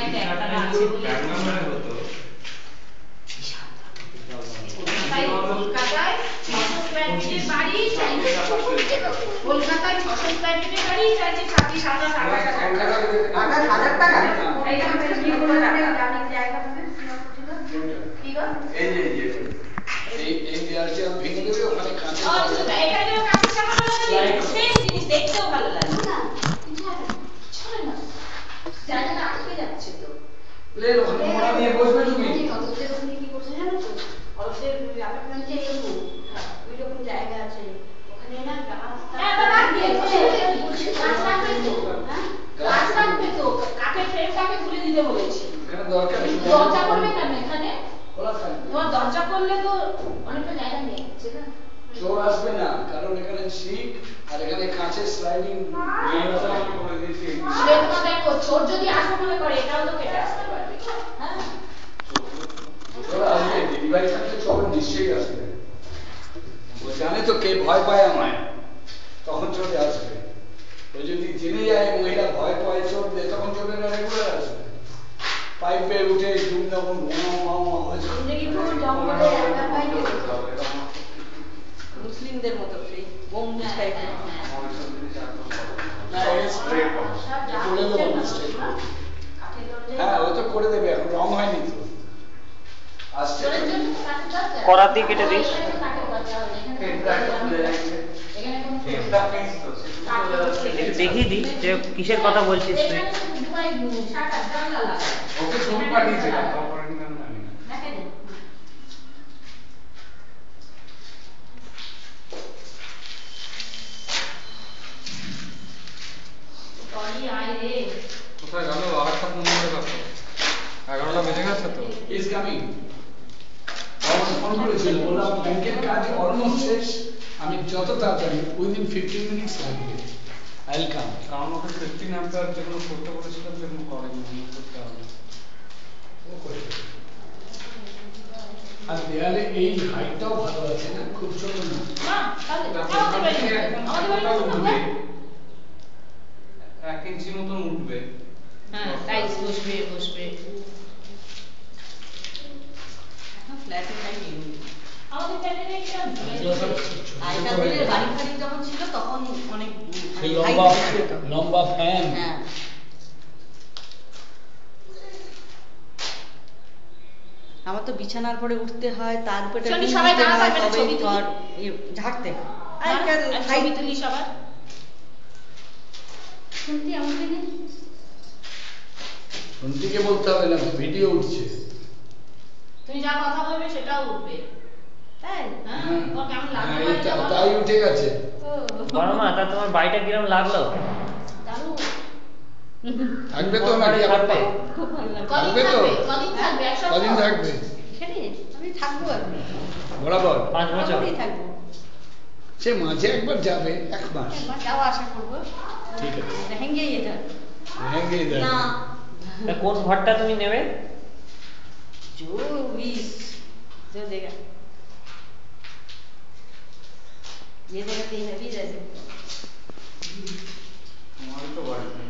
বাড়িতে একতলা আছে বলে কলকাতায় 600 স্কয়ার ফিটের বাড়ি চাইছে, কলকাতায় 600 স্কয়ার ফিটের বাড়ি চাইছে 27,000 টাকা। এইটা হচ্ছে কি করে টাকা জানি জায়গা পাবে কি গো এই দেয়ালটা ভেঙে দেবে ওখানে কাঁচের আচ্ছা এখানে কাঁচের চাকা লাগালে সেই জিনিস দেখতেও ভালো লাগে না চলে না জায়গাটা আটকে যাচ্ছে তো লে ওখানে মোড়া নিয়ে বসবে তুমি অতদের ওখানে কি করছে জানো তো অতদের অ্যাপার্টমেন্টে এরকম ওই রকম জায়গা আছে ওখানে না রাস্তা হ্যাঁ বাবা রাস্তা পেতো হ্যাঁ রাস্তা পেতো কাঠের ফ্রেমটাকে খুলে দিতে বলেছি এখানে দরকার নেই দরজা করবে কেন এখানে খোলা থাকবে তোমার দরজা করলে তো অনেকটা জায়গা নিয়ে যাচ্ছে না চোর আসবে না কারণ এখানে সিট আর এখানে কাঁচের স্লাইডিং ব্যবস্থা আমি করে দিয়েছি সেটা দেখো চোর যদি আসবে মনে করে এটাও তো কেটে আসতে পারবে হ্যাঁ চোর আসবে দিদিভাই থাকলে চোর নিশ্চয়ই আসবে ও জানে তো কে ভয় পায় আমায় তখন চলে আসবে ও যদি জেনে যায় মহিলা ভয় পায় চোর তখন চোরেরা রেগুলার আসবে পাইপে উঠে দুমদাম আওয়াজ জিন্দগি পুরো জঙ্গলে একা পাই মুসলিমদের মতো সেই বোম টাইপের হ্যাঁ ও তো করে দেবে এখন রং হয়নি তো আসছে করাতি কেটে দিস দেখিয়ে দিই যে কিসের কথা বলছিস তুই ওকে ছবি পাঠিয়েছিলাম কোথায় গেল আরেকটা ফোন করে রাখো 11টা বেজে গেছে তো ইজ কামিং ফোন করেছিল বললাম ব্যাংকের কাজ অলমোস্ট শেষ আমি যত তাড়াতাড়ি উইদিন 15 মিনিটস লাগবে আই উইল কাম কারণ ওকে 15 অ্যাম্পিয়ার যেগুলো করতে বলেছিলাম সেগুলো করেনি করতে হবে ও করে আর দেয়ালে এই হাইটটাও ভালো আছে না খুব ছোট না আমাদের 1 ইঞ্চি মতন উঠবে হ্যাঁ টাইলস বসবে এখন ফ্ল্যাটে টাইল নেই আমাদের ফ্ল্যাটে একটা আইকাদের বাড়ি বাড়ি যখন ছিল তখন অনেক লম্বা ফ্যান হ্যাঁ আমার তো বিছানার পরে উঠতে হয় তার উপরে সবাই দাঁড়াবে ছবি কর ঝাড়তে ছবি তুলি সবার শুনতি আমাদের শুনতিকে বলতে হবে না ভিডিও উঠছে তুমি যা কথা বলবে সেটাও উঠবে তাই হ্যাঁ তো কেমন লাগলো তাই উঠে গেছে বড় মা তা তোমার বাড়িটা কিরকম লাগলো দারুণ থাকবে তো নাকি থাকবে খুব ভালো লাগলো থাকবে তো কদিন থাকবে এক সপ্তাহ কদিন থাকবে এখানে আমি থাকবো এখন বরাবর 5 বছর থাকবো সে মাঝে একবার যাবে 1 মাস একবার যাওয়া আসা করবো ঠিক আছে रहेंगे इधर रहेंगे इधर ना কোন ঘরটা তুমি নেবে जो भी जो देगा ये देगा 3 अभी जैसे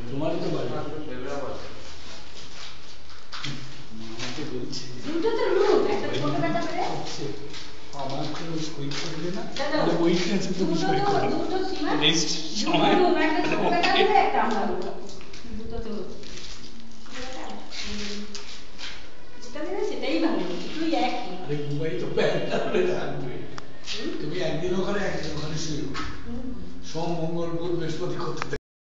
তোমারই তো বাড়ি মাকে বলছি দুটো তো রুম একটা ছোট একটা করে আমার কোনো সই করবে না ওইখানে তুমি সই করো দুটো সীমা লিস্ট দুটো রুম একটা ছোট একটা করে একটা আমরা দুটো তো যেটা দেবে সেটাই ভালো তুই একই আরে মুম্বাই তো প্যান্টটা করে থাকবে তুমি একদিন ওখানে শুয়ে সোম মঙ্গল বুধ বৃহস্পতি করতে